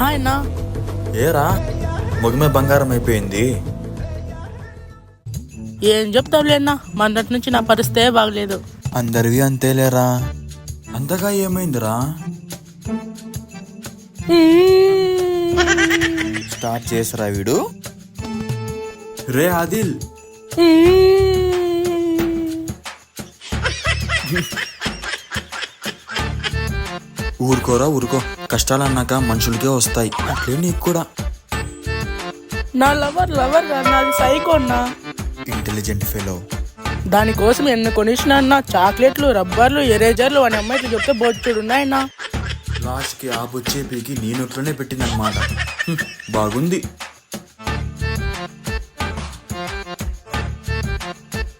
Hi అన్నా. ఏరా మొగమే బంగారం అయిపోయింది. ఏం చెప్తావులే అన్నా, మొన్నటి నుంచి నా పరిస్థితే బాగలేదు. అందరివి అంతేలేరా. అంతగా ఏమైందిరా? స్టార్ట్ చేసరా వీడు. రే ఆదిల్, ఊరుకోరా ఊరుకో. కష్టాలు అన్నాక మనుషులకే వస్తాయి, అట్లే నీకు కూడా. నా లవర్ నాది సైకో అన్నా. Intelligent fellow. దానికోసం ఎన్ని కొనిసిన అన్న, చాక్లెట్లు, రబ్బర్లు, ఎరేజర్లు అని అమ్మాయికి చెప్తే బొచ్చుడున్నాయన్నా. లాస్ట్కి ఆ బొచ్చే పీకి నీ నోట్లోనే పెట్టిందన్నమాట. బాగుంది.